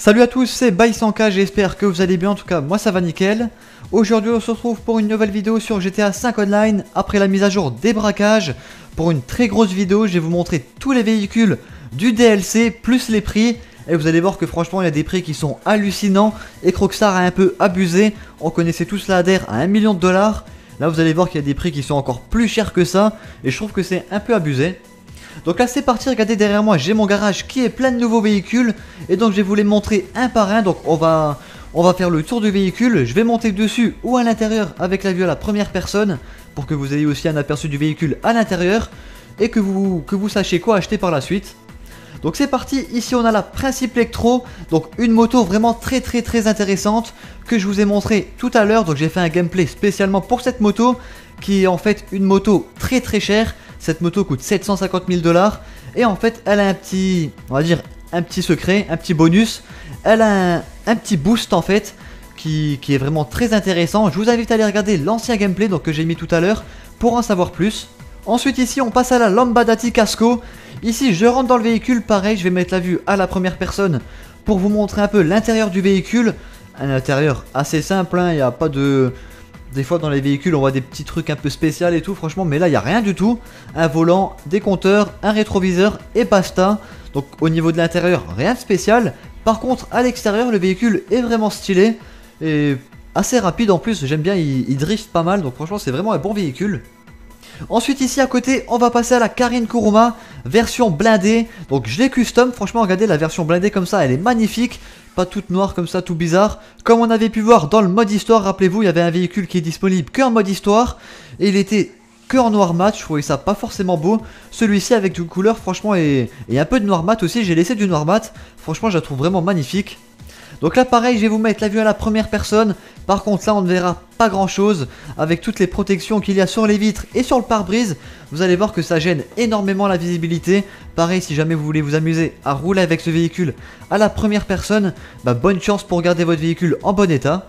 Salut à tous, c'est By100K, j'espère que vous allez bien, en tout cas moi ça va nickel. Aujourd'hui on se retrouve pour une nouvelle vidéo sur GTA 5 Online, après la mise à jour des braquages. Pour une très grosse vidéo, je vais vous montrer tous les véhicules du DLC, plus les prix. Et vous allez voir que franchement il y a des prix qui sont hallucinants et que Rockstar a un peu abusé. On connaissait tous la ADR à 1 million de dollars. Là vous allez voir qu'il y a des prix qui sont encore plus chers que ça. Et je trouve que c'est un peu abusé. Donc là c'est parti, regardez derrière moi, j'ai mon garage qui est plein de nouveaux véhicules. Et donc je vais vous les montrer un par un. Donc on va faire le tour du véhicule. Je vais monter dessus ou à l'intérieur avec la vue à la première personne, pour que vous ayez aussi un aperçu du véhicule à l'intérieur. Et que vous sachiez quoi acheter par la suite. Donc c'est parti, ici on a la Principe Electro. Donc une moto vraiment très intéressante que je vous ai montré tout à l'heure. Donc j'ai fait un gameplay spécialement pour cette moto, qui est en fait une moto très chère. Cette moto coûte 750 000 dollars. Et en fait elle a un petit, on va dire un petit secret, un petit bonus. Elle a un petit boost en fait qui est vraiment très intéressant. Je vous invite à aller regarder l'ancien gameplay donc, que j'ai mis tout à l'heure pour en savoir plus. Ensuite ici on passe à la Lampadati Casco. Ici je rentre dans le véhicule, pareil je vais mettre la vue à la première personne pour vous montrer un peu l'intérieur du véhicule. Un intérieur assez simple, hein, il n'y a pas de... Des fois dans les véhicules on voit des petits trucs un peu spéciaux et tout franchement, mais là il n'y a rien du tout. Un volant, des compteurs, un rétroviseur et basta. Donc au niveau de l'intérieur rien de spécial. Par contre à l'extérieur le véhicule est vraiment stylé et assez rapide en plus, j'aime bien, il drift pas mal, donc franchement c'est vraiment un bon véhicule. Ensuite ici à côté on va passer à la Karine Kuruma version blindée. Donc je l'ai custom, franchement regardez la version blindée comme ça, elle est magnifique. Pas toute noire comme ça, tout bizarre. Comme on avait pu voir dans le mode histoire, rappelez-vous il y avait un véhicule qui est disponible qu'en mode histoire. Et il était que en noir mat, je trouvais ça pas forcément beau. Celui-ci avec du couleur franchement et un peu de noir mat aussi, j'ai laissé du noir mat. Franchement je la trouve vraiment magnifique. Donc là pareil je vais vous mettre la vue à la première personne. Par contre là on ne verra pas grand chose. Avec toutes les protections qu'il y a sur les vitres et sur le pare-brise, vous allez voir que ça gêne énormément la visibilité. Pareil si jamais vous voulez vous amuser à rouler avec ce véhicule à la première personne, bah bonne chance pour garder votre véhicule en bon état.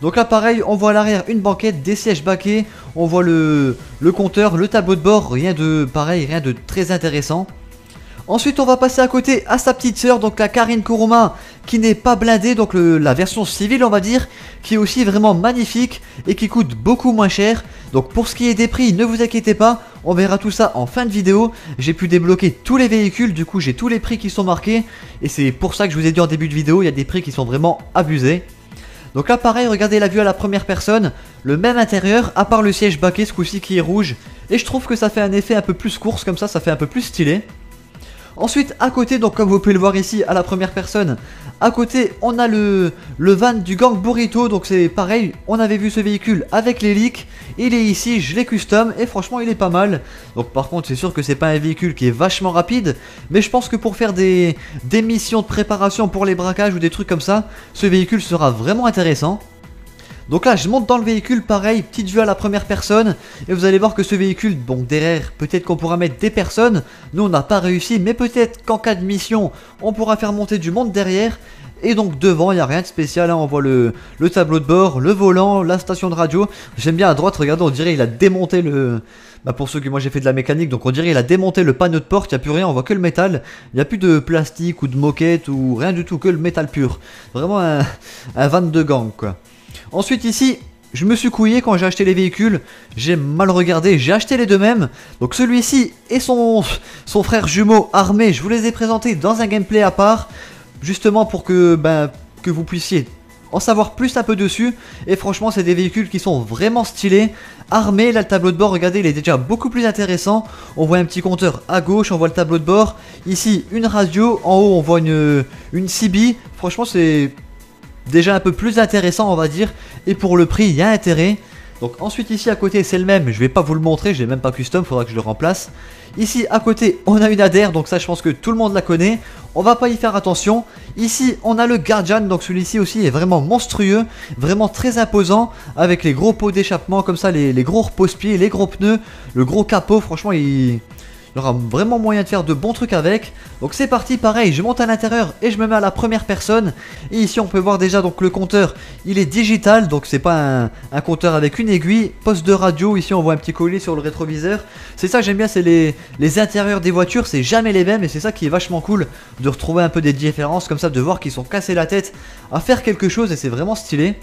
Donc là pareil on voit à l'arrière une banquette, des sièges baquets. On voit le compteur, le tableau de bord, rien de très intéressant. Ensuite on va passer à côté à sa petite sœur, donc la Karine Kuruma, qui n'est pas blindée, donc la version civile on va dire, qui est aussi vraiment magnifique et qui coûte beaucoup moins cher. Donc pour ce qui est des prix, ne vous inquiétez pas, on verra tout ça en fin de vidéo. J'ai pu débloquer tous les véhicules, du coup j'ai tous les prix qui sont marqués. Et c'est pour ça que je vous ai dit en début de vidéo, il y a des prix qui sont vraiment abusés. Donc là pareil, regardez la vue à la première personne, le même intérieur, à part le siège baquet ce coup-ci qui est rouge. Et je trouve que ça fait un effet un peu plus course comme ça fait un peu plus stylé. Ensuite à côté, donc comme vous pouvez le voir ici à la première personne, à côté on a le van du gang Burrito. Donc c'est pareil, on avait vu ce véhicule avec les leaks. Il est ici, je l'ai custom et franchement il est pas mal. Donc par contre c'est sûr que c'est pas un véhicule qui est vachement rapide, mais je pense que pour faire des missions de préparation pour les braquages ou des trucs comme ça, ce véhicule sera vraiment intéressant. Donc là je monte dans le véhicule, pareil, petite vue à la première personne. Et vous allez voir que ce véhicule, bon derrière peut-être qu'on pourra mettre des personnes. Nous on n'a pas réussi, mais peut-être qu'en cas de mission on pourra faire monter du monde derrière. Et donc devant il n'y a rien de spécial, hein. On voit le tableau de bord, le volant, la station de radio. J'aime bien à droite, regardez, on dirait il a démonté le... Bah pour ceux qui, moi j'ai fait de la mécanique, donc on dirait il a démonté le panneau de porte, il n'y a plus rien, on voit que le métal. Il n'y a plus de plastique ou de moquette ou rien du tout, que le métal pur. Vraiment un van de gang quoi. Ensuite ici, je me suis couillé quand j'ai acheté les véhicules, j'ai mal regardé, j'ai acheté les deux mêmes. Donc celui-ci et son frère jumeau armé, je vous les ai présentés dans un gameplay à part, justement pour que vous puissiez en savoir plus un peu dessus. Et franchement c'est des véhicules qui sont vraiment stylés. Armé, là le tableau de bord, regardez il est déjà beaucoup plus intéressant. On voit un petit compteur à gauche, on voit le tableau de bord. Ici une radio, en haut on voit une CB. Franchement c'est... déjà un peu plus intéressant on va dire. Et pour le prix il y a intérêt. Donc ensuite ici à côté c'est le même, je vais pas vous le montrer, je l'ai même pas custom, faudra que je le remplace. Ici à côté on a une ADR, donc ça je pense que tout le monde la connaît. On va pas y faire attention. Ici on a le Guardian, donc celui-ci aussi est vraiment monstrueux, vraiment très imposant. Avec les gros pots d'échappement comme ça, les gros repose-pieds, les gros pneus, le gros capot, franchement il Il y aura vraiment moyen de faire de bons trucs avec. Donc c'est parti, pareil, je monte à l'intérieur et je me mets à la première personne. Et ici on peut voir déjà donc le compteur, il est digital, donc c'est pas un compteur avec une aiguille. Poste de radio, ici on voit un petit collier sur le rétroviseur. C'est ça que j'aime bien, c'est les intérieurs des voitures, c'est jamais les mêmes. Et c'est ça qui est vachement cool, de retrouver un peu des différences comme ça, de voir qu'ils sont cassés la tête à faire quelque chose et c'est vraiment stylé.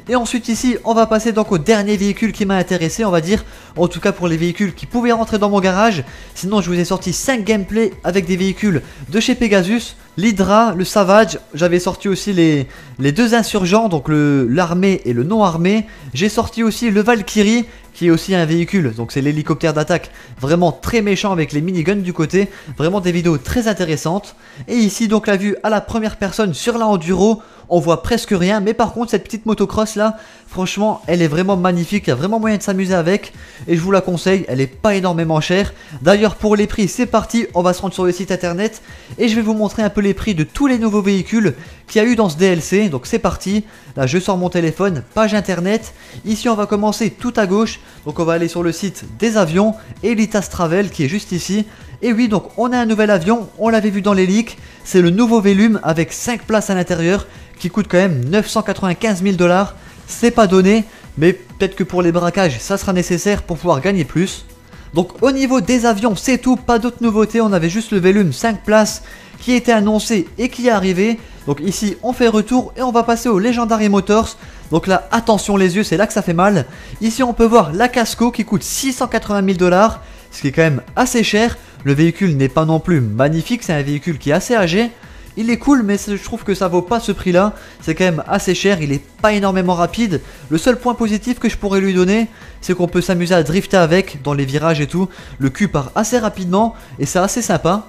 Et ensuite ici on va passer donc au dernier véhicule qui m'a intéressé, on va dire, en tout cas pour les véhicules qui pouvaient rentrer dans mon garage. Sinon je vous ai sorti 5 gameplays avec des véhicules de chez Pegasus, l'Hydra, le Savage. J'avais sorti aussi les deux insurgents, donc l'armée et le non armé. J'ai sorti aussi le Valkyrie qui est aussi un véhicule, donc c'est l'hélicoptère d'attaque, vraiment très méchant avec les miniguns du côté. Vraiment des vidéos très intéressantes. Et ici donc la vue à la première personne sur la Enduro, on voit presque rien, mais par contre cette petite motocross là, franchement elle est vraiment magnifique, il y a vraiment moyen de s'amuser avec et je vous la conseille, elle est pas énormément chère. D'ailleurs pour les prix c'est parti, on va se rendre sur le site internet et je vais vous montrer un peu les prix de tous les nouveaux véhicules qu'il y a eu dans ce DLC. Donc c'est parti, là je sors mon téléphone, page internet, ici on va commencer tout à gauche, donc on va aller sur le site des avions, Elitas Travel qui est juste ici. Et oui, donc on a un nouvel avion, on l'avait vu dans les leaks, c'est le nouveau Velum avec 5 places à l'intérieur qui coûte quand même 995 000 $. C'est pas donné, mais peut-être que pour les braquages ça sera nécessaire pour pouvoir gagner plus. Donc au niveau des avions c'est tout, pas d'autres nouveautés, on avait juste le Velum 5 places qui était annoncé et qui est arrivé. Donc ici on fait retour et on va passer au Legendary Motors. Donc là attention les yeux, c'est là que ça fait mal. Ici on peut voir la Casco qui coûte 680 000 $, ce qui est quand même assez cher. Le véhicule n'est pas non plus magnifique, c'est un véhicule qui est assez âgé. Il est cool, mais je trouve que ça vaut pas ce prix là. C'est quand même assez cher, il est pas énormément rapide. Le seul point positif que je pourrais lui donner, c'est qu'on peut s'amuser à drifter avec dans les virages et tout. Le cul part assez rapidement et c'est assez sympa.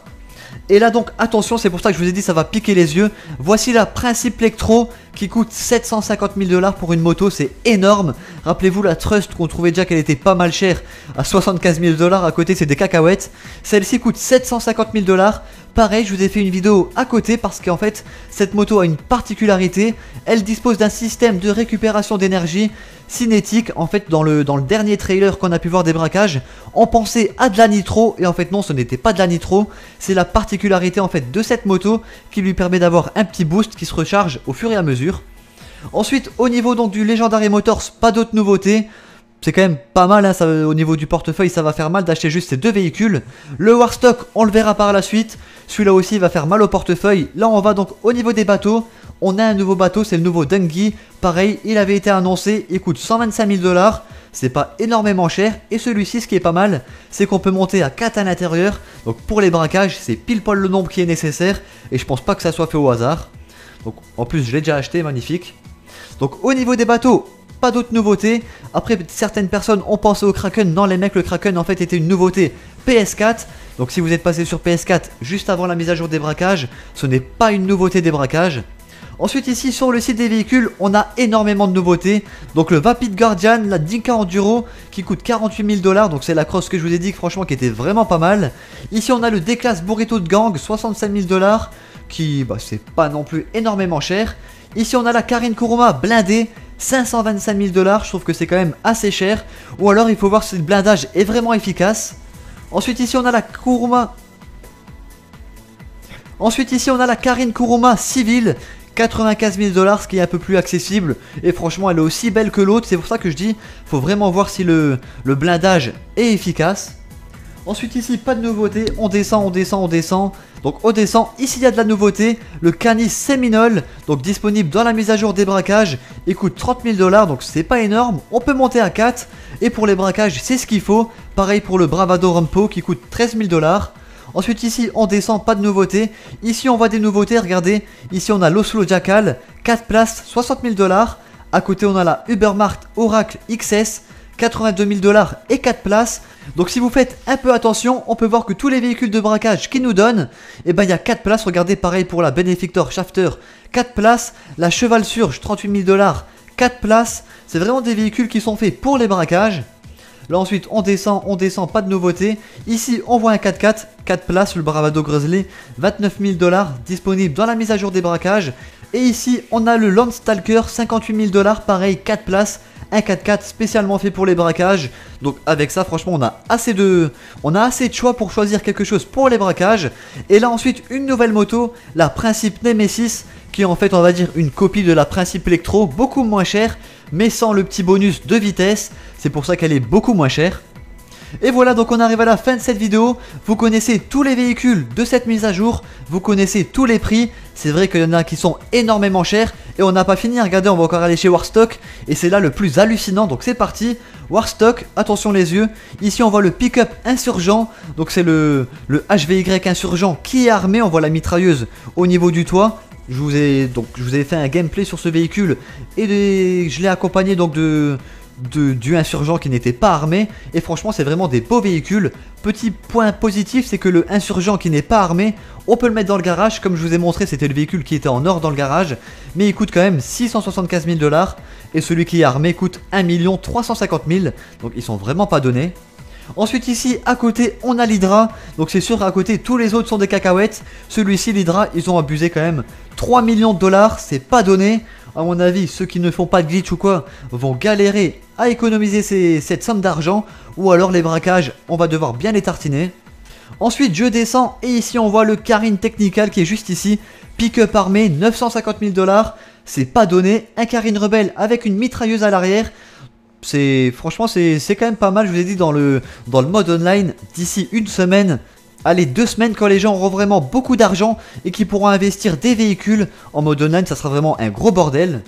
Et là donc attention, c'est pour ça que je vous ai dit ça va piquer les yeux. Voici la Principe Electro qui coûte 750 000 $ pour une moto, c'est énorme. Rappelez-vous la Trust qu'on trouvait déjà qu'elle était pas mal chère à 75 000 $, à côté c'est des cacahuètes. Celle-ci coûte 750 000 $. Pareil, je vous ai fait une vidéo à côté parce qu'en fait cette moto a une particularité, elle dispose d'un système de récupération d'énergie cinétique. En fait dans le dernier trailer qu'on a pu voir des braquages, on pensait à de la nitro et en fait non, ce n'était pas de la nitro. C'est la particularité en fait de cette moto qui lui permet d'avoir un petit boost qui se recharge au fur et à mesure. Ensuite au niveau donc du Legendary Motors, pas d'autres nouveautés. C'est quand même pas mal, hein, ça, au niveau du portefeuille ça va faire mal d'acheter juste ces deux véhicules. Le Warstock on le verra par la suite, celui-là aussi va faire mal au portefeuille. Là on va donc au niveau des bateaux, on a un nouveau bateau, c'est le nouveau Dungey. Pareil, il avait été annoncé, il coûte 125 000 $, c'est pas énormément cher. Et celui-ci, ce qui est pas mal, c'est qu'on peut monter à 4 à l'intérieur. Donc pour les braquages, c'est pile poil le nombre qui est nécessaire et je pense pas que ça soit fait au hasard. Donc en plus je l'ai déjà acheté, magnifique. Donc au niveau des bateaux, pas d'autres nouveautés. Après certaines personnes ont pensé au Kraken. Non les mecs, le Kraken en fait était une nouveauté PS4. Donc si vous êtes passé sur PS4 juste avant la mise à jour des braquages, ce n'est pas une nouveauté des braquages. Ensuite ici sur le site des véhicules, on a énormément de nouveautés. Donc le Vapid Guardian, la Dinka Enduro qui coûte 48 000 $. Donc c'est la cross que je vous ai dit franchement qui était vraiment pas mal. Ici on a le D-Class Burrito de Gang, 65 000 $, qui c'est pas non plus énormément cher. Ici on a la Karin Kuruma blindée, 525 000 $, je trouve que c'est quand même assez cher. Ou alors il faut voir si le blindage est vraiment efficace. Ensuite ici on a la Kuruma. Ensuite ici on a la Karin Kuruma civile, 95 000 $, ce qui est un peu plus accessible. Et franchement elle est aussi belle que l'autre, c'est pour ça que je dis, faut vraiment voir si le blindage est efficace. Ensuite ici pas de nouveauté, on descend, on descend, on descend. Donc on descend, ici il y a de la nouveauté, le Canis Seminole, donc disponible dans la mise à jour des braquages. Il coûte 30 000 $, donc c'est pas énorme, on peut monter à 4. Et pour les braquages c'est ce qu'il faut, pareil pour le Bravado Rampo qui coûte 13 000 $. Ensuite ici on descend, pas de nouveauté. Ici on voit des nouveautés, regardez. Ici on a l'Oslo Jackal, 4 places, 60 000 $. À côté on a la Ubermacht Oracle XS, 82 000 $ et 4 places. Donc si vous faites un peu attention, on peut voir que tous les véhicules de braquage qui nous donnent, et il y a 4 places. Regardez pareil pour la Benefactor Shafter, 4 places. La Cheval Surge, 38 000 $, 4 places. C'est vraiment des véhicules qui sont faits pour les braquages. Là ensuite on descend, pas de nouveauté. Ici on voit un 4x4, 4 places, le Bravado Grizzly, 29 000 $, disponible dans la mise à jour des braquages. Et ici on a le Landstalker 58 000 $, pareil 4 places, un 4x4 spécialement fait pour les braquages. Donc avec ça franchement on a assez de choix pour choisir quelque chose pour les braquages. Et là ensuite une nouvelle moto, la Principe Nemesis, qui est en fait on va dire une copie de la Principe Electro, beaucoup moins chère mais sans le petit bonus de vitesse. C'est pour ça qu'elle est beaucoup moins chère. Et voilà, donc on arrive à la fin de cette vidéo. Vous connaissez tous les véhicules de cette mise à jour, vous connaissez tous les prix. C'est vrai qu'il y en a qui sont énormément chers. Et on n'a pas fini, regardez, on va encore aller chez Warstock. Et c'est là le plus hallucinant, donc c'est parti. Warstock, attention les yeux. Ici on voit le pick-up insurgent. Donc c'est le HVY insurgent qui est armé. On voit la mitrailleuse au niveau du toit. Je vous ai fait un gameplay sur ce véhicule. Et je l'ai accompagné donc du insurgent qui n'était pas armé. Et franchement c'est vraiment des beaux véhicules. Petit point positif, c'est que le insurgent qui n'est pas armé, on peut le mettre dans le garage. Comme je vous ai montré, c'était le véhicule qui était en or dans le garage, mais il coûte quand même 675 000 $. Et celui qui est armé coûte 1 350 000 $. Donc ils sont vraiment pas donnés. Ensuite ici à côté on a l'Hydra. Donc c'est sûr à côté tous les autres sont des cacahuètes. Celui-ci l'Hydra, ils ont abusé quand même. 3 millions de $, c'est pas donné. À mon avis, ceux qui ne font pas de glitch ou quoi vont galérer à économiser cette somme d'argent. Ou alors les braquages, on va devoir bien les tartiner. Ensuite je descends et ici on voit le Carine Technical qui est juste ici. Pick-up armé, 950 000 $. C'est pas donné. Un Carine Rebelle avec une mitrailleuse à l'arrière. Franchement c'est quand même pas mal. Je vous ai dit dans le mode online, d'ici une semaine, allez 2 semaines, quand les gens auront vraiment beaucoup d'argent et qui pourront investir des véhicules en mode online, ça sera vraiment un gros bordel.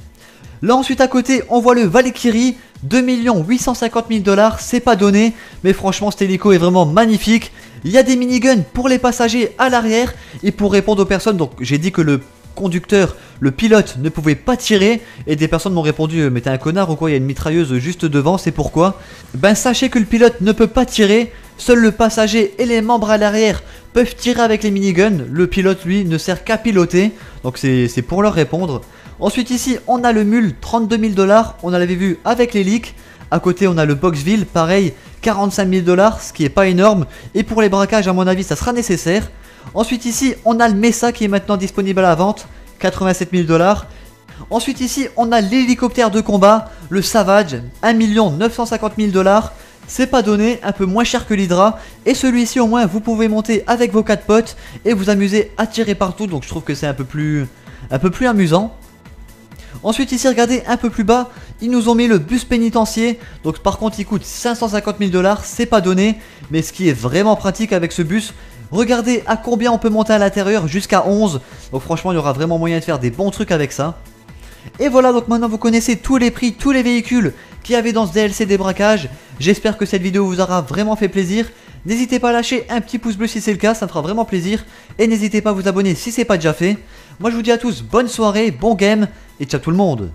Là ensuite à côté on voit le Valkyrie, 2 850 000 $, c'est pas donné, mais franchement cet hélico est vraiment magnifique. Il y a des miniguns pour les passagers à l'arrière et pour répondre aux personnes. Donc j'ai dit que le conducteur, le pilote ne pouvait pas tirer et des personnes m'ont répondu mais t'es un connard ou quoi, il y a une mitrailleuse juste devant, c'est pourquoi. Ben sachez que le pilote ne peut pas tirer, seul le passager et les membres à l'arrière peuvent tirer avec les miniguns. Le pilote lui ne sert qu'à piloter, donc c'est pour leur répondre. Ensuite ici on a le Mule, 32 000 $, on l'avait vu avec les leaks. À côté on a le Boxville, pareil 45 000 $, ce qui est pas énorme. Et pour les braquages à mon avis ça sera nécessaire. Ensuite ici on a le Mesa qui est maintenant disponible à la vente, 87 000 $. Ensuite ici on a l'hélicoptère de combat, le Savage, 1 950 000 $. C'est pas donné, un peu moins cher que l'Hydra. Et celui-ci au moins vous pouvez monter avec vos 4 potes et vous amuser à tirer partout. Donc je trouve que c'est un peu plus amusant. Ensuite ici regardez un peu plus bas, ils nous ont mis le bus pénitentiaire. Donc par contre il coûte 550 000 $, c'est pas donné. Mais ce qui est vraiment pratique avec ce bus, regardez à combien on peut monter à l'intérieur, jusqu'à 11. Donc franchement il y aura vraiment moyen de faire des bons trucs avec ça. Et voilà, donc maintenant vous connaissez tous les prix, tous les véhicules qu'il y avait dans ce DLC des braquages. J'espère que cette vidéo vous aura vraiment fait plaisir. N'hésitez pas à lâcher un petit pouce bleu si c'est le cas, ça me fera vraiment plaisir. Et n'hésitez pas à vous abonner si c'est pas déjà fait. Moi je vous dis à tous bonne soirée, bon game et ciao tout le monde.